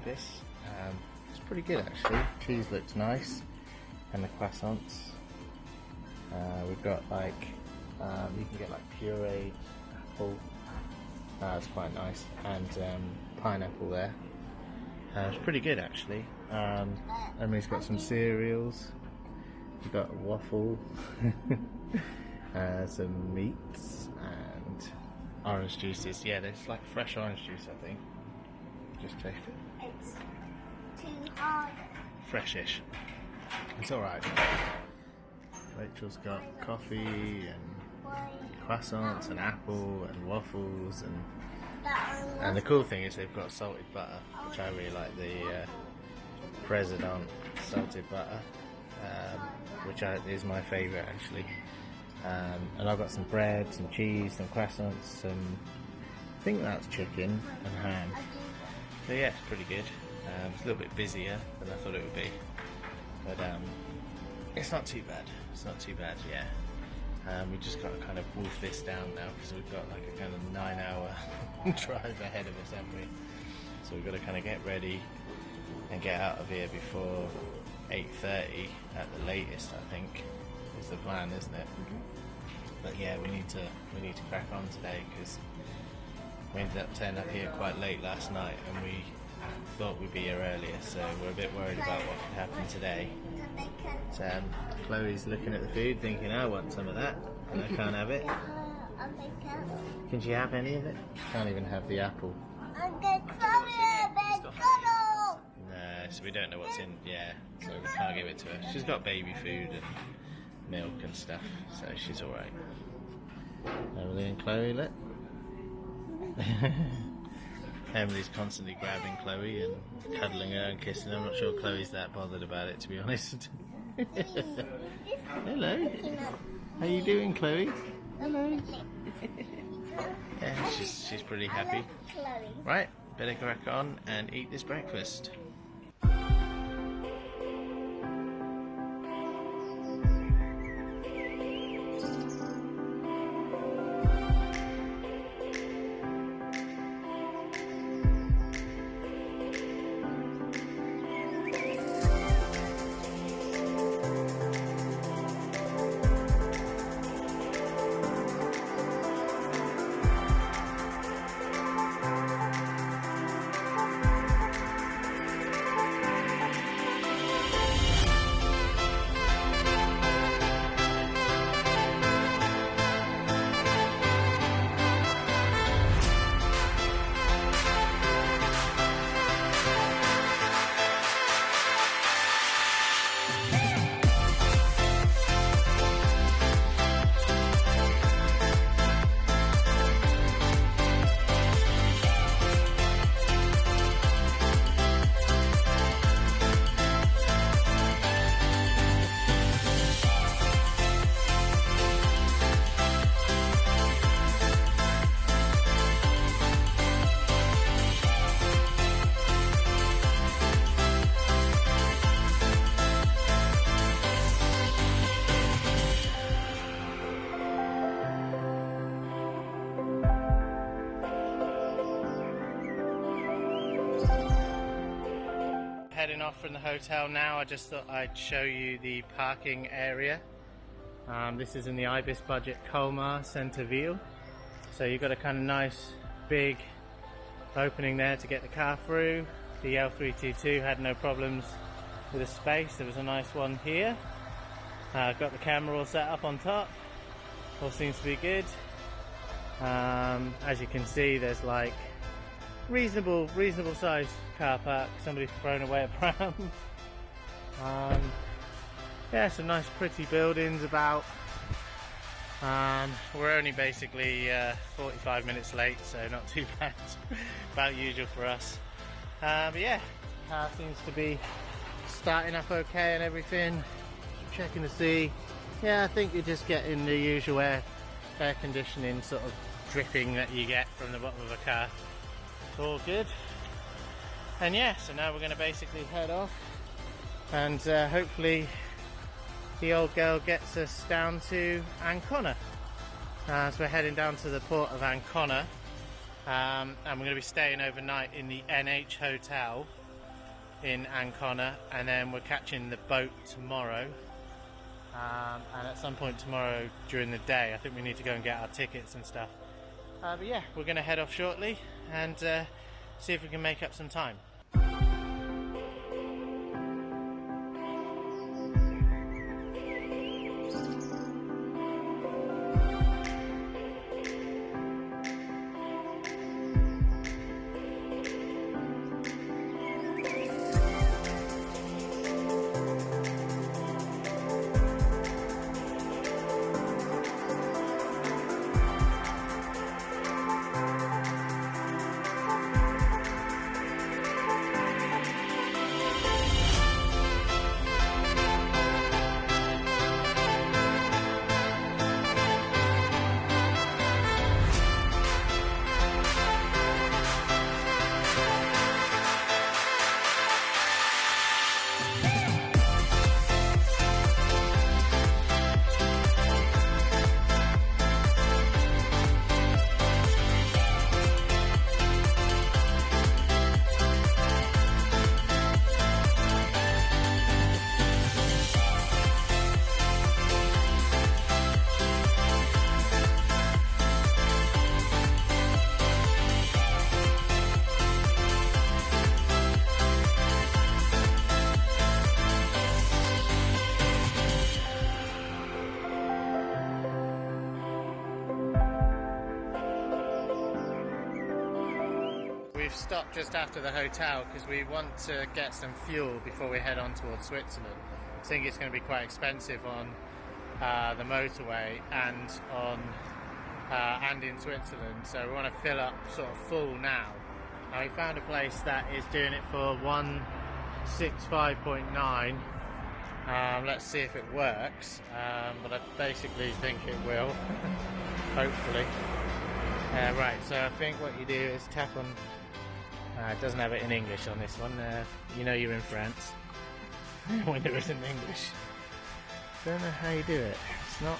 Ibis. It's pretty good actually. Cheese looks nice, and the croissants. We've got like you can get like pureed apple. That's quite nice, and pineapple there. It's pretty good actually. And we've got some cereals. We've got a waffle, some meats, and orange juices. Yeah, there's like fresh orange juice, I think. Just taste it. It's too hard. Freshish. It's alright. Rachel's got coffee and croissants and apple and waffles, and the cool thing is they've got salted butter, which I really like, the President salted butter, which is my favourite actually. And I've got some bread, some cheese, some croissants, some, I think that's chicken and ham. So yeah, it's pretty good. It's a little bit busier than I thought it would be, but it's not too bad. It's not too bad, yeah. We just got to kind of wolf this down now because we've got like a kind of 9-hour drive ahead of us, haven't we? So we've got to kind of get ready and get out of here before 8:30 at the latest, I think, is the plan, isn't it? But yeah, we need to crack on today because we ended up turning up here quite late last night and we thought we'd be here earlier, so we're a bit worried about what could happen today. So, Chloe's looking at the food thinking, I want some of that, and I can't have it. Can she have any of it? Can't even have the apple. No, so we don't know what's in, yeah, so we can't give it to her. She's got baby food and milk and stuff, so she's alright. Emily and Chloe, look. Emily's constantly grabbing Chloe and cuddling her and kissing her. I'm not sure Chloe's that bothered about it, to be honest. Hello. How you doing, Chloe? Hello. Yeah, she's pretty happy. Right, better crack on and eat this breakfast. Heading off from the hotel now. I just thought I'd show you the parking area. This is in the Ibis budget Colmar Centre Ville. So you've got a kind of nice big opening there to get the car through. The L322 had no problems with the space. There was a nice one here. Got the camera all set up on top. All seems to be good. As you can see, there's like reasonable size car park. Somebody's thrown away a pram. Yeah, some nice pretty buildings about. We're only basically 45 minutes late, so not too bad. About usual for us. But yeah, car seems to be starting up okay and everything. Checking to see. Yeah, I think you're just getting the usual air conditioning sort of dripping that you get from the bottom of a car. All good. And yeah, so now we're going to basically head off and hopefully the old girl gets us down to Ancona. So we're heading down to the port of Ancona, and we're going to be staying overnight in the NH hotel in Ancona, and then we're catching the boat tomorrow. And at some point tomorrow during the day, I think we need to go and get our tickets and stuff. But yeah, we're going to head off shortly and see if we can make up some time. We've stopped just after the hotel because we want to get some fuel before we head on towards Switzerland. I think it's going to be quite expensive on the motorway and in Switzerland, so we want to fill up sort of full now. And we found a place that is doing it for 165.9. Let's see if it works, but I basically think it will. Hopefully. Right, so I think what you do is tap on. It doesn't have it in English on this one. You know you're in France when there isn't English. Don't know how you do it. It's not.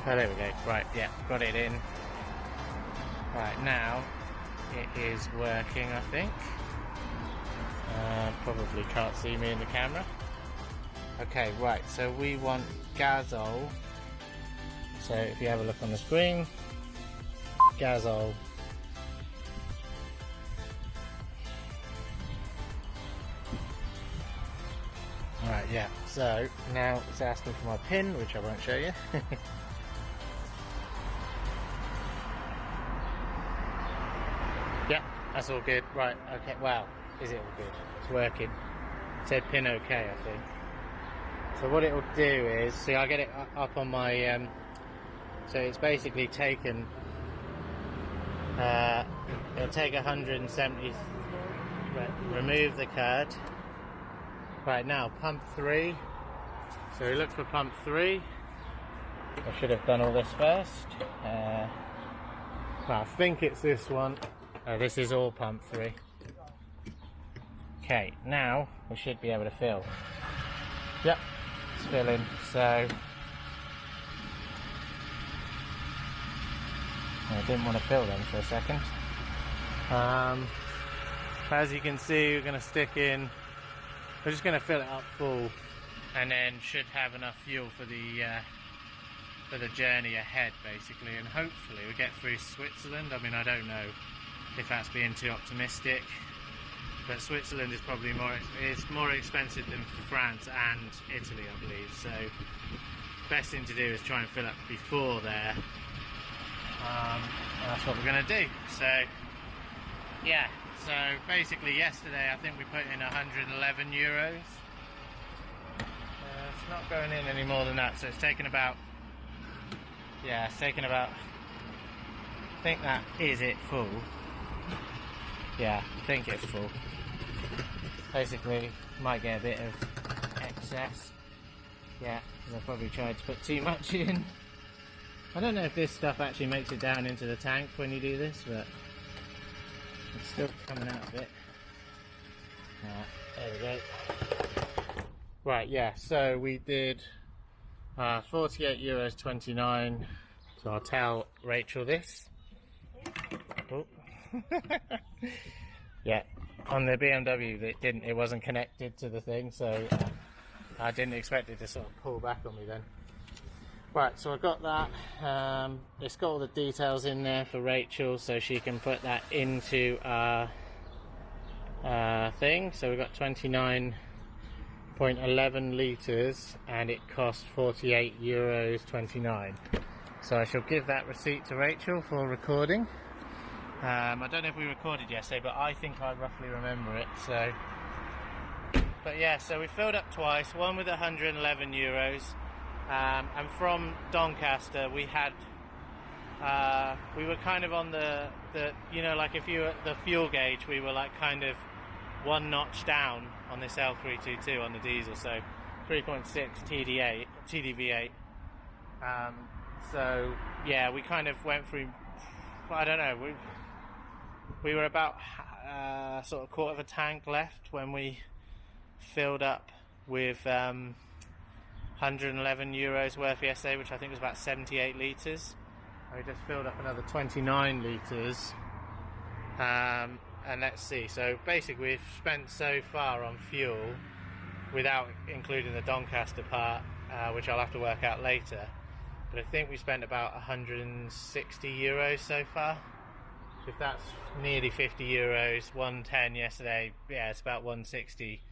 Oh, there we go. Right, yeah, got it in. Right, now it is working, I think. Probably can't see me in the camera. Okay, right, so we want Gasol. So if you have a look on the screen, Gasol. Right, yeah, so now it's asking for my PIN, which I won't show you. Yeah, that's all good. Right, okay, wow, is it all good? It's working. It said PIN okay, I think. So what it will do is, see, I'll get it up on my, so it's basically taken, it'll take 170, remove the card. Right, now pump 3. So we look for pump 3. I should have done all this first. Well, I think it's this one. This is all pump 3. Okay, now we should be able to fill. Yep, it's filling. So I didn't want to fill them for a second. As you can see, we're going to stick in. We're just going to fill it up full, and then should have enough fuel for the journey ahead, basically. And hopefully we get through Switzerland. I mean, I don't know if that's being too optimistic, but Switzerland is probably more expensive than France and Italy, I believe. So best thing to do is try and fill up before there. And that's what we're going to do. So yeah. So basically yesterday I think we put in 111 euros. It's not going in any more than that, so it's taken about, yeah, it's taken about, I think that is it full. Yeah, I think it's full. Basically, might get a bit of excess. Yeah, because I probably tried to put too much in. I don't know if this stuff actually makes it down into the tank when you do this, but it's still coming out a bit. There we go. Right, yeah, so we did 48 euros 29. So I'll tell Rachel this. Oh. Yeah, on the BMW it wasn't connected to the thing, so I didn't expect it to sort of pull back on me then. Right, so I've got that. It's got all the details in there for Rachel, so she can put that into our thing. So we've got 29.11 litres and it cost €48.29. So I shall give that receipt to Rachel for recording. I don't know if we recorded yesterday, but I think I roughly remember it. So, but yeah, so we filled up twice, one with €111. And from Doncaster we had we were kind of on the you know, like if you were at the fuel gauge, we were like kind of one notch down on this L322 on the diesel, so 3.6 TDV8. So yeah, we kind of went through, I don't know, we were about sort of quarter of a tank left when we filled up with €111 worth yesterday, which I think was about 78 litres. We just filled up another 29 litres, and let's see, so basically we've spent so far on fuel, without including the Doncaster part, which I'll have to work out later, but I think we spent about €160 so far. If that's nearly €50, 110 yesterday, yeah, it's about 160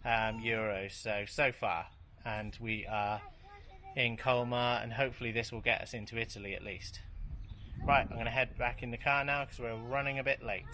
euros so far. And we are in Colmar, and hopefully this will get us into Italy at least. Right, I'm going to head back in the car now because we're running a bit late.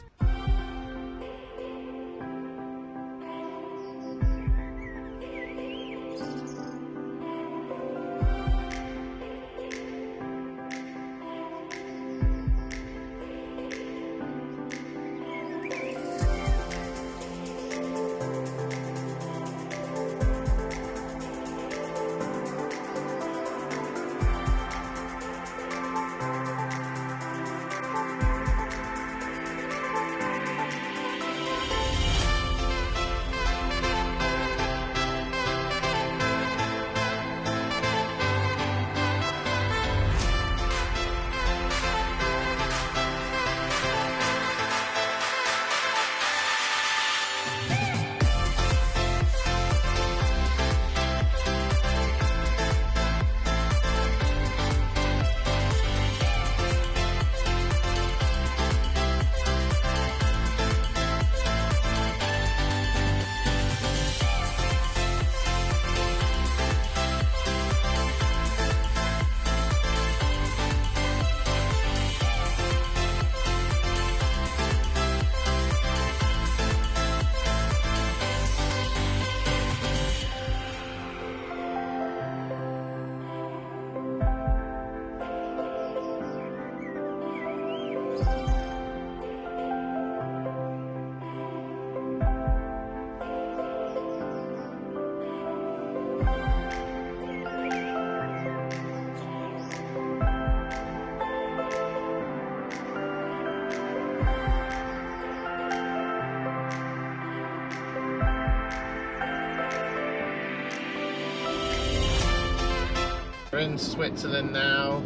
We're in Switzerland now.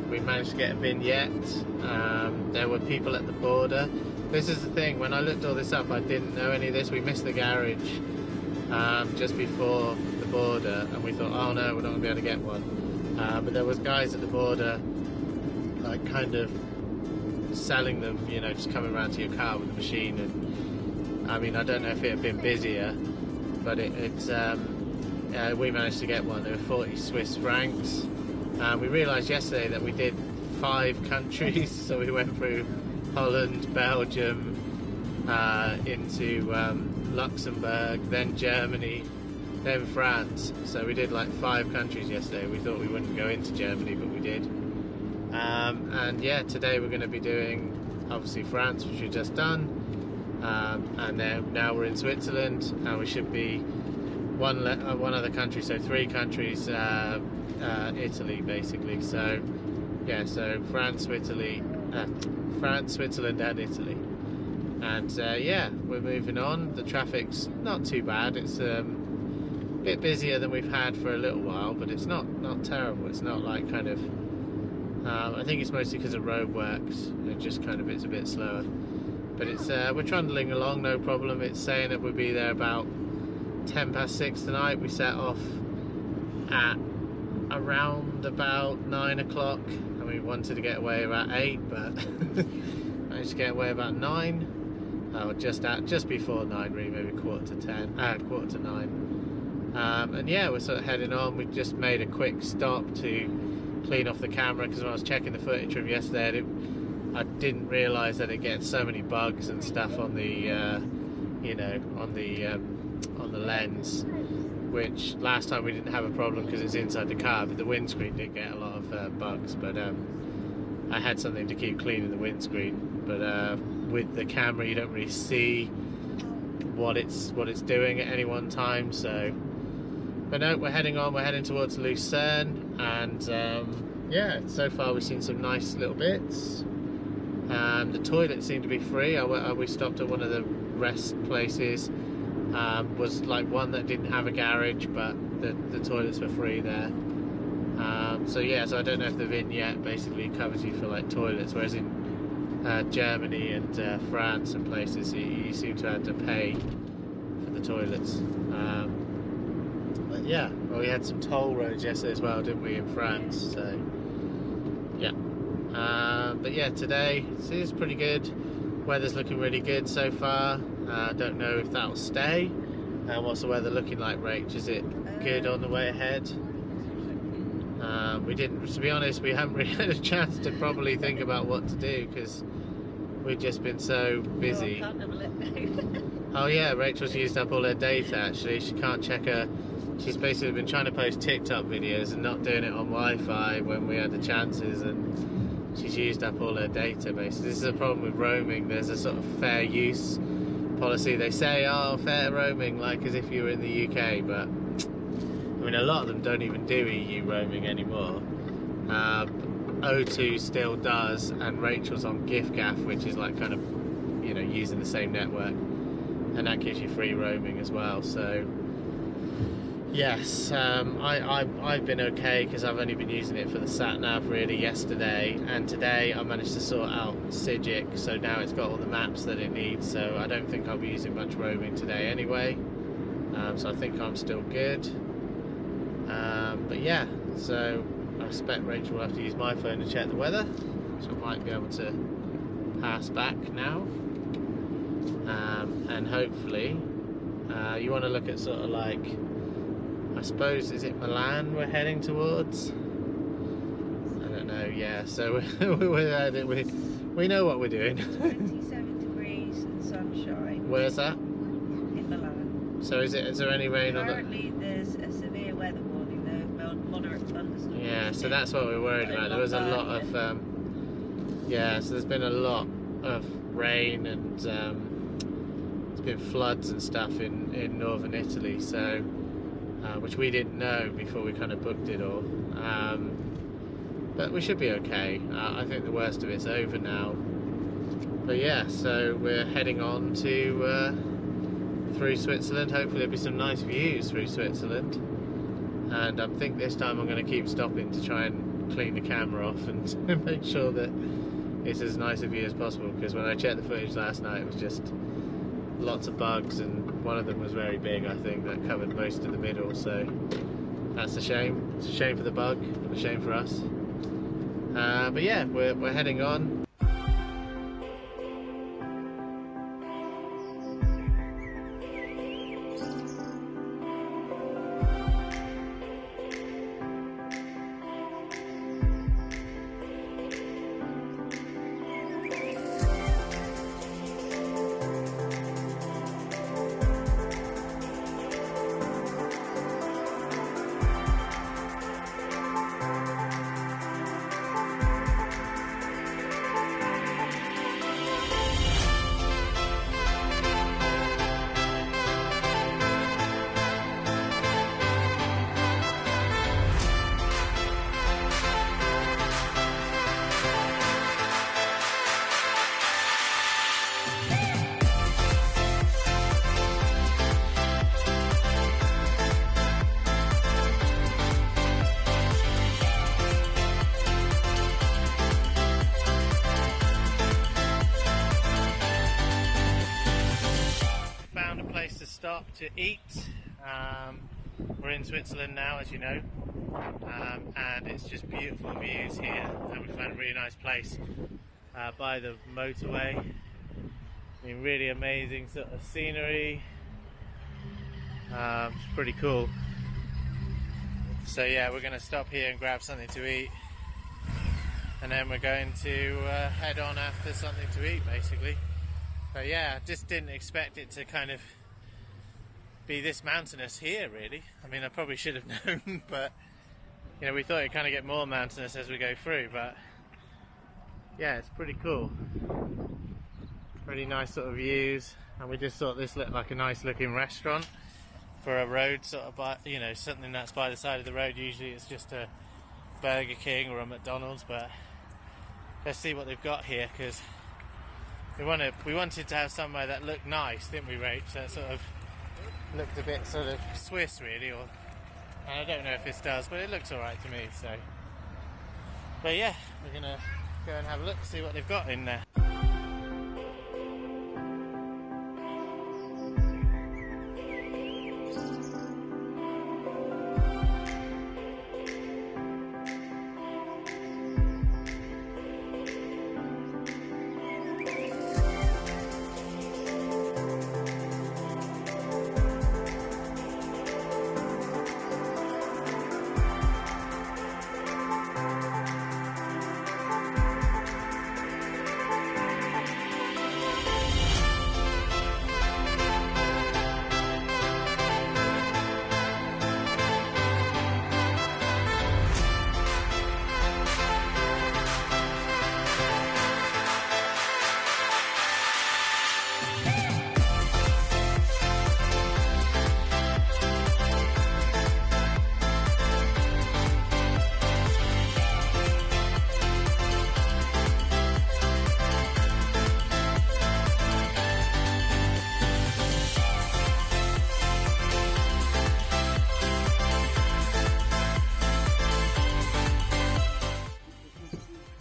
We managed to get a vignette. There were people at the border. This is the thing, when I looked all this up, I didn't know any of this. We missed the garage just before the border, and we thought, oh no, we're not going to be able to get one. But there was guys at the border, like kind of selling them, you know, just coming around to your car with a machine. And I mean, I don't know if it had been busier, but we managed to get one. They were 40 Swiss francs. We realised yesterday that we did 5 countries, so we went through Holland, Belgium, into Luxembourg, then Germany, then France. So we did like 5 countries yesterday. We thought we wouldn't go into Germany, but we did. And yeah, today we're going to be doing obviously France, which we've just done, and then now we're in Switzerland, and we should be one other country, so 3 countries, Italy basically. So yeah, so France, Switzerland and Italy. And yeah, we're moving on. The traffic's not too bad. It's a bit busier than we've had for a little while, but it's not terrible. It's not like kind of I think it's mostly because of roadworks. It just kind of, it's a bit slower. But it's we're trundling along, no problem. It's saying that we'll be there about 6:10 tonight. We set off at around about 9 o'clock, and we wanted to get away about 8, but managed to get away about 9. Or just before 9, really, maybe quarter to 9. And yeah, we're sort of heading on. We just made a quick stop to clean off the camera, because when I was checking the footage from yesterday, I didn't realise that it gets so many bugs and stuff on the on the lens, which last time we didn't have a problem because it's inside the car, but the windscreen did get a lot of bugs. But I had something to keep cleaning the windscreen, but with the camera you don't really see what it's doing at any one time. So, but no, we're heading on. We're heading towards Lucerne, and yeah, so far we've seen some nice little bits. The toilets seem to be free. We stopped at one of the rest places. Was like one that didn't have a garage, but the toilets were free there. So yeah, so I don't know if the vignette basically covers you for like toilets, whereas in Germany and France and places you seem to have to pay for the toilets. But yeah, well, we had some toll roads yesterday as well, didn't we, in France? So yeah. But yeah, today is pretty good. Weather's looking really good so far. Don't know if that'll stay. What's the weather looking like, Rach? Is it good on the way ahead? We didn't, to be honest, we haven't really had a chance to properly think about what to do because we've just been so busy. Oh yeah, Rachel's used up all her data actually. She can't check her. She's basically been trying to post TikTok videos and not doing it on Wi-Fi when we had the chances, and she's used up all her data basically. This is a problem with roaming. There's a sort of fair use policy. They say, oh, fair roaming, like as if you were in the UK, but I mean a lot of them don't even do EU roaming anymore. O2 still does, and Rachel's on giffgaff, which is like kind of, you know, using the same network, and that gives you free roaming as well. So yes, I've been okay because I've only been using it for the sat nav really yesterday, and today I managed to sort out Scenic, so now it's got all the maps that it needs, so I don't think I'll be using much roaming today anyway. So I think I'm still good. But yeah, so I expect Rachel will have to use my phone to check the weather, so I might be able to pass back now. And hopefully, you want to look at sort of like, I suppose, is it Milan we're heading towards? I don't know, yeah, so we know what we're doing. 27 degrees and sunshine. Where's that? In Milan. So is there any rain on the... Apparently there's a severe weather warning there, moderate thunderstorms. Yeah, so that's what we're worried about. There was a lot of... yeah, so there's been a lot of rain, and there's been floods and stuff in northern Italy, so... which we didn't know before we kind of booked it all, but we should be okay. I think the worst of it's over now. But yeah, so we're heading on to through Switzerland. Hopefully there'll be some nice views through Switzerland, and I think this time I'm going to keep stopping to try and clean the camera off and make sure that it's as nice a view as possible, because when I checked the footage last night it was just lots of bugs, and one of them was very big, I think, that covered most of the middle, so that's a shame. It's a shame for the bug, but a shame for us. But yeah, we're heading on. stop to eat. We're in Switzerland now, as you know, and it's just beautiful views here, and we found a really nice place by the motorway. I mean, really amazing sort of scenery. It's pretty cool. So yeah, we're going to stop here and grab something to eat, and then we're going to head on after something to eat, basically. But yeah, I just didn't expect it to kind of be this mountainous here, really. I mean, I probably should have known, but you know, we thought it'd kind of get more mountainous as we go through. But yeah, it's pretty cool. Really nice sort of views, and we just thought this looked like a nice looking restaurant for a road sort of, by, you know, something that's by the side of the road. Usually it's just a Burger King or a McDonald's, but let's see what they've got here, because we wanted to have somewhere that looked nice, didn't we, Rach? That sort of looked a bit sort of Swiss, really, and I don't know if this does, but it looks alright to me. So, but yeah, we're gonna go and have a look, see what they've got in there.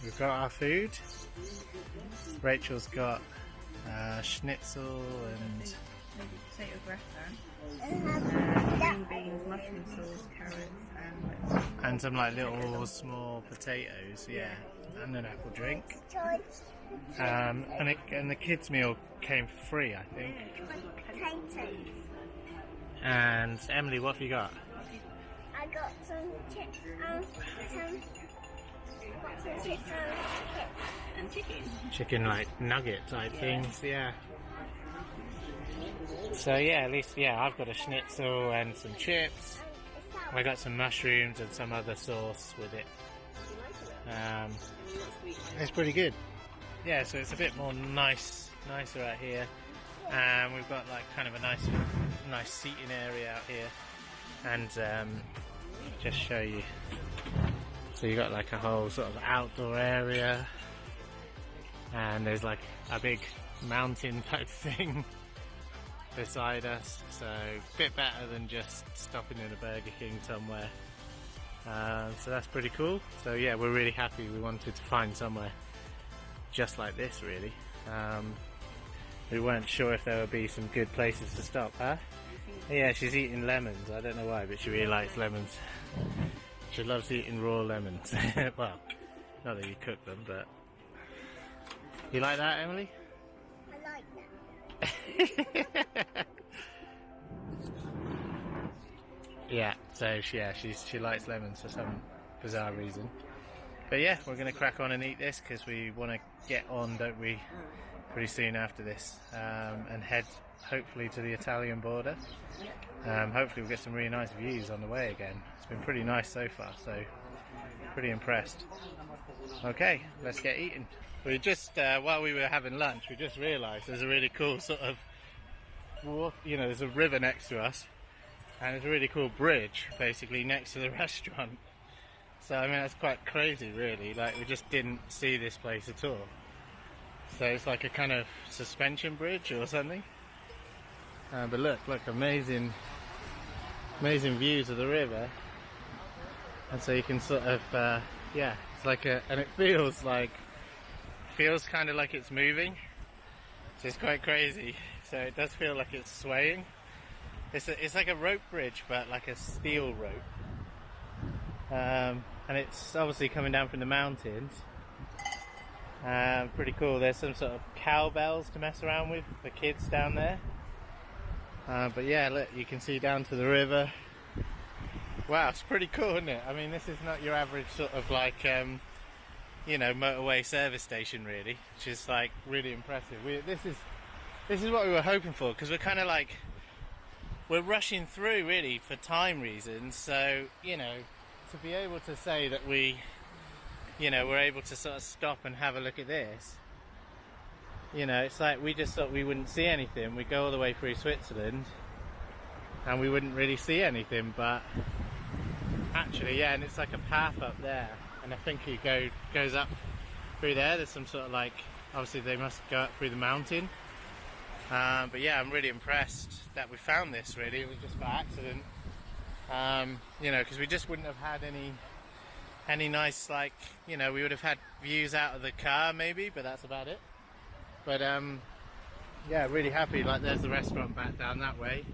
We've got our food. Rachel's got schnitzel and Potato gratin, green beans, mushroom sauce, carrots, and some like little small potatoes, yeah, and an apple drink. And the kids' meal came for free, I think. Potatoes. And Emily, what have you got? I got some chips and chicken. Chicken like nugget type things, yeah. So yeah, at least I've got a schnitzel and some chips. I got some mushrooms and some other sauce with it. It's pretty good. Yeah, so it's a bit more nicer out here, and we've got like kind of a nice seating area out here, and just show you. So you got like a whole sort of outdoor area, and there's like a big mountain type thing beside us, so a bit better than just stopping in a Burger King somewhere. So that's pretty cool. So yeah, we're really happy. We wanted to find somewhere just like this, really. We weren't sure if there would be some good places to stop, huh? Yeah, she's eating lemons. I don't know why, but she really likes lemons. She loves eating raw lemons. Well, not that you cook them, but... You like that, Emily? I like that. Yeah, so she likes lemons for some bizarre reason. But yeah, we're going to crack on and eat this because we want to get on, don't we, pretty soon after this, and head hopefully to the Italian border. Hopefully we'll get some really nice views on the way again. It's been pretty nice so far, so pretty impressed. Okay, let's get eating. We just, while we were having lunch, we just realised there's a really cool sort of, there's a river next to us, and there's a really cool bridge basically next to the restaurant. So I mean, that's quite crazy, really. Like, we just didn't see this place at all. So it's like a kind of suspension bridge or something. But look, amazing views of the river. And so you can sort of, it's like and it feels kind of like it's moving. So it's quite crazy. So it does feel like it's swaying. It's like a rope bridge, but like a steel rope. And it's obviously coming down from the mountains. Pretty cool. There's some sort of cowbells to mess around with for kids down there. But yeah, look, you can see down to the river. Wow, it's pretty cool, isn't it? I mean, this is not your average sort of like, you know, motorway service station really, which is like really impressive. This is what we were hoping for, because we're kind of like, we're rushing through really for time reasons. So, you know, to be able to say that we, you know, we're able to sort of stop and have a look at this, you know, it's like we just thought we wouldn't see anything. We go all the way through Switzerland and we wouldn't really see anything, but actually, yeah, and it's like a path up there, and I think it goes up through there. There's some sort of like, obviously they must go up through the mountain. But yeah, I'm really impressed that we found this really. It was just by accident. You know, because we just wouldn't have had any nice, like, you know, we would have had views out of the car maybe, but that's about it. But yeah, really happy. Like, there's the restaurant back down that way.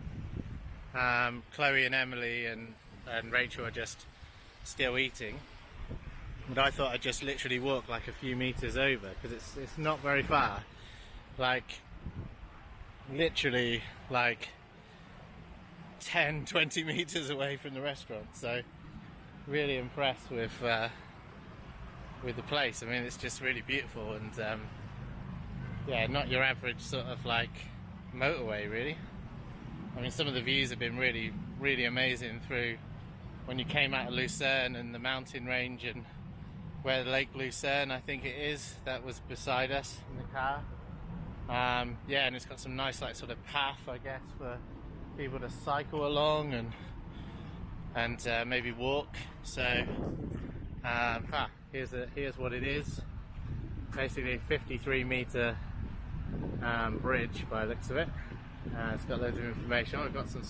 Chloe and Emily and Rachel are just still eating, but I thought I'd just literally walk like a few meters over, because it's not very far, like literally like 10-20 meters away from the restaurant. So really impressed with the place. I mean, it's just really beautiful, and yeah, not your average sort of like motorway really. I mean, some of the views have been really, really amazing through when you came out of Lucerne and the mountain range, and where Lake Lucerne, I think it is, that was beside us in the car. Yeah, and it's got some nice like sort of path, I guess, for people to cycle along and maybe walk. So here's what it is. Basically a 53 meter bridge by the looks of it. It's got loads of information. I've got some,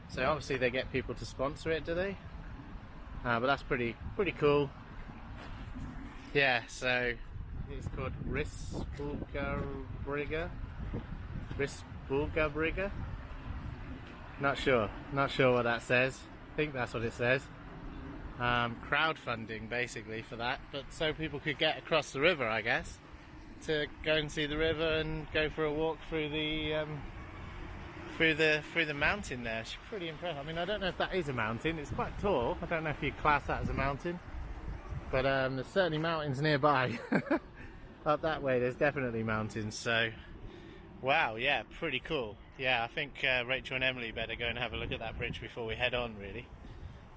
so obviously they get people to sponsor it, do they? But that's pretty cool. Yeah, so it's called Raststätte. Not sure what that says. I think that's what it says. Crowdfunding basically for that, but so people could get across the river, I guess, to go and see the river and go for a walk through the mountain there. It's pretty impressive. I mean, I don't know if that is a mountain. It's quite tall. I don't know if you'd class that as a mountain, but there's certainly mountains nearby. Up that way there's definitely mountains. So wow, yeah, pretty cool. Yeah, I think Rachel and Emily better go and have a look at that bridge before we head on really.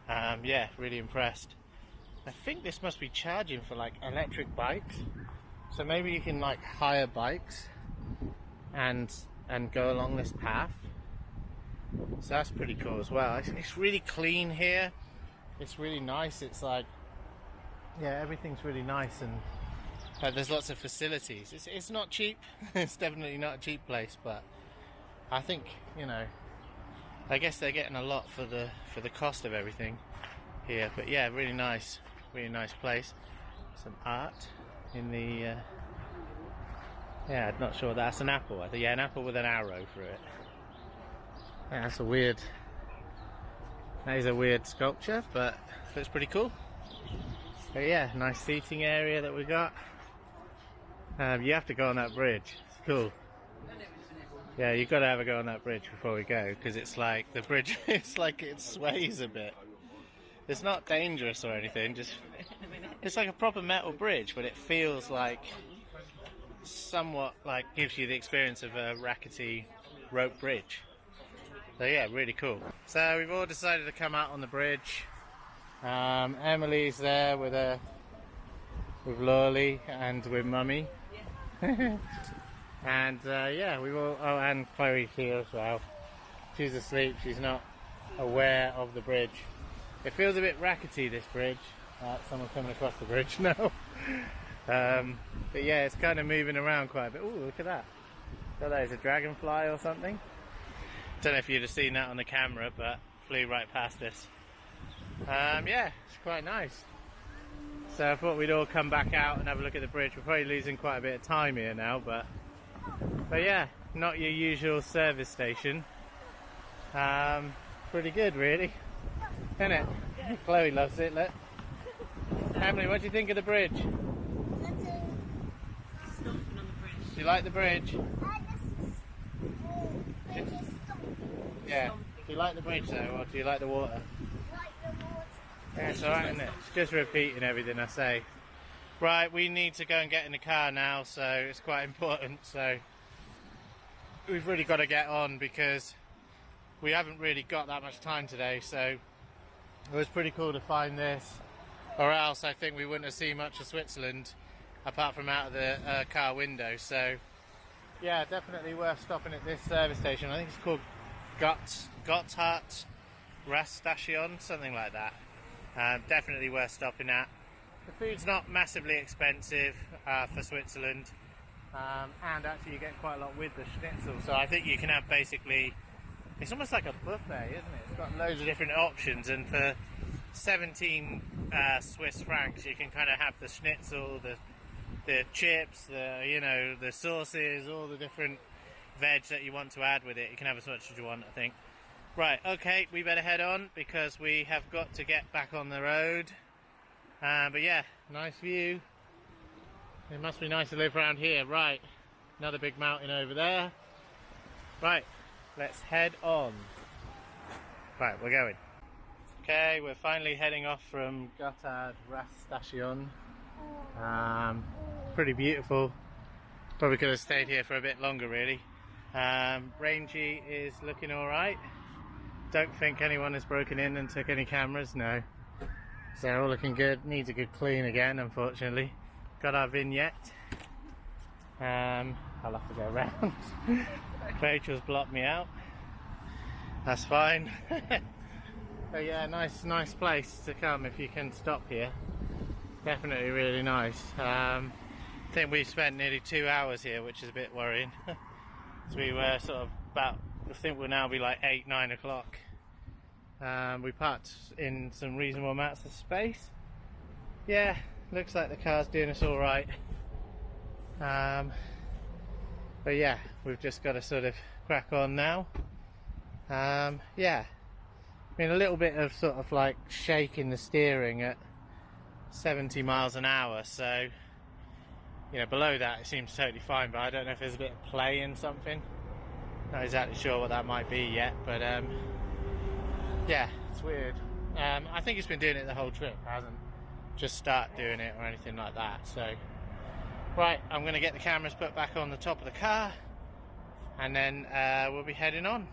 Yeah, really impressed. I think this must be charging for like electric bikes, so maybe you can like hire bikes and go along this path. So that's pretty cool as well. It's really clean here. It's really nice. It's like, yeah, everything's really nice, and there's lots of facilities. It's not cheap. It's definitely not a cheap place, but I think, you know, I guess they're getting a lot for the cost of everything here. But yeah, really nice place. Some art in the yeah, I'm not sure, that's an apple. I think, yeah, an apple with an arrow through it. Yeah, that is a weird sculpture, but it's pretty cool. So yeah, nice seating area that we got. You have to go on that bridge. It's cool. Yeah, you've got to have a go on that bridge before we go, because it's like the bridge, it's like it sways a bit. It's not dangerous or anything, just it's like a proper metal bridge, but it feels like somewhat like gives you the experience of a rackety rope bridge. So yeah, really cool. So we've all decided to come out on the bridge. Emily's there with Lolly and with Mummy. And yeah, we will. Oh, and Chloe's here as well. She's asleep. She's not aware of the bridge. It feels a bit rackety, this bridge. Someone coming across the bridge now. But yeah, it's kind of moving around quite a bit. Oh, look at that! So there's a dragonfly or something. Don't know if you'd have seen that on the camera, but flew right past us. Yeah, it's quite nice. So I thought we'd all come back out and have a look at the bridge. We're probably losing quite a bit of time here now, but yeah, not your usual service station. Pretty good, really, isn't it? Chloe loves it. Look, Emily, what do you think of the bridge? Do Stomping on the bridge. you like the bridge? Yeah. Do you like the bridge though, or do you like the water? Yeah, it's alright, isn't it? It's just repeating everything I say. Right, we need to go and get in the car now, so it's quite important. So we've really got to get on because we haven't really got that much time today. So it was pretty cool to find this, or else I think we wouldn't have seen much of Switzerland apart from out of the car window. So yeah, definitely worth stopping at this service station. I think it's called Gotthard Raststätte, something like that. Definitely worth stopping at. The food's not massively expensive for Switzerland, and actually you get quite a lot with the schnitzel. So I think you can have basically, it's almost like a buffet, isn't it? It's got loads of different options, and for 17 Swiss francs you can kind of have the schnitzel, the chips, the sauces, all the different veg that you want to add with it. You can have as much as you want, I think. Right, okay, we better head on because we have got to get back on the road. But yeah, nice view. It must be nice to live around here. Right, another big mountain over there. Right, let's head on. Right, we're going. Okay, we're finally heading off from Gotthard Raststätte. Pretty beautiful. Probably could have stayed here for a bit longer, really. Rangy is looking alright. Don't think anyone has broken in and took any cameras, no. So all looking good. Needs a good clean again, unfortunately. Got our vignette. I'll have to go around. Rachel's blocked me out. That's fine. But yeah, nice place to come if you can stop here. Definitely really nice. I think we've spent nearly 2 hours here, which is a bit worrying. So we were sort of about, I think we'll now be like 8-9 o'clock. We parked in some reasonable amounts of space. Yeah, looks like the car's doing us all right. But yeah, we've just got to sort of crack on now. Yeah, I mean a little bit of sort of like shaking the steering at 70 miles an hour, so you know, below that it seems totally fine, but I don't know if there's a bit of play in something. Not exactly sure what that might be yet, but yeah, it's weird. I think it's been doing it the whole trip, hasn't just started doing it or anything like that. So right, I'm going to get the cameras put back on the top of the car and then we'll be heading on.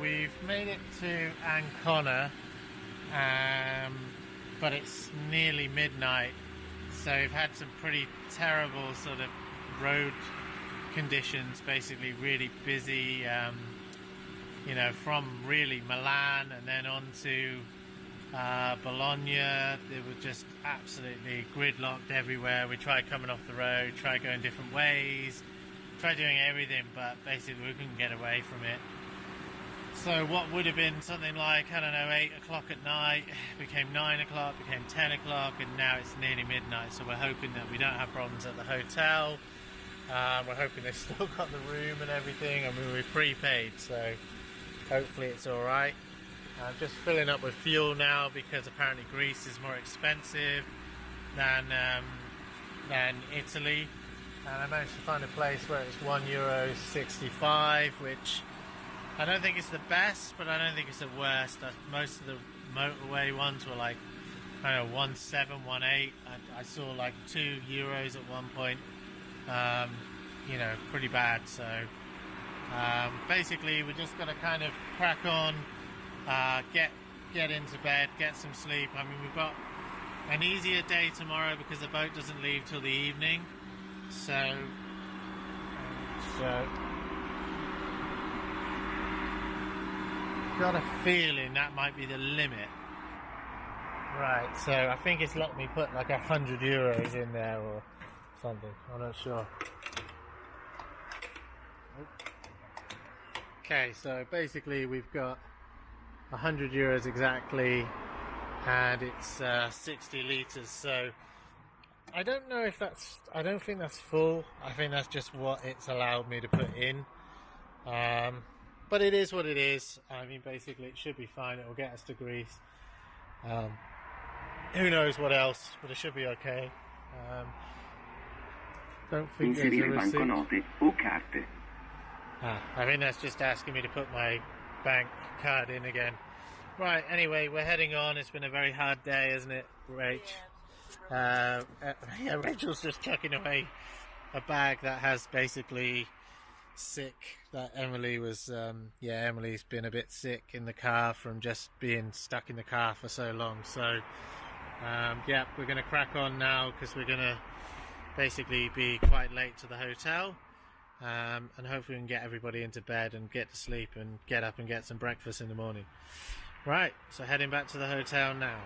We've made it to Ancona, but it's nearly midnight, so we've had some pretty terrible sort of road conditions, basically really busy, you know, from really Milan and then on to Bologna. They were just absolutely gridlocked everywhere. We tried coming off the road, tried going different ways, tried doing everything, but basically we couldn't get away from it. So what would have been something like, I don't know, 8 o'clock at night became 9 o'clock, became 10 o'clock, and now it's nearly midnight. So we're hoping that we don't have problems at the hotel. We're hoping they've still got the room and everything. I mean, we prepaid, so hopefully it's all right. I'm just filling up with fuel now because apparently Greece is more expensive than Italy. And I managed to find a place where it's €1.65, which I don't think it's the best, but I don't think it's the worst. Most of the motorway ones were like, I don't know, 1.7, 1.8. I saw like €2 at one point. You know, pretty bad. So basically we're just gonna kind of crack on, get into bed, get some sleep. I mean, we've got an easier day tomorrow because the boat doesn't leave till the evening, so got a feeling that might be the limit. Right, so I think it's let me put like €100 in there or something, I'm not sure. Okay, so basically we've got €100 exactly, and it's 60 litres, so I don't know if that's, I don't think that's full. I think that's just what it's allowed me to put in, but it is what it is. I mean, basically it should be fine. It will get us to Greece. Who knows what else, but it should be okay. Don't think there's a receipt. I think that's just asking me to put my bank card in again. Right, anyway, we're heading on. It's been a very hard day, isn't it, Rach? Yeah, Rachel's just chucking away a bag that has basically sick, that Emily was, Emily's been a bit sick in the car from just being stuck in the car for so long. So, yeah, we're going to crack on now because we're going to basically be quite late to the hotel. And hopefully we can get everybody into bed and get to sleep and get up and get some breakfast in the morning. Right, so heading back to the hotel now.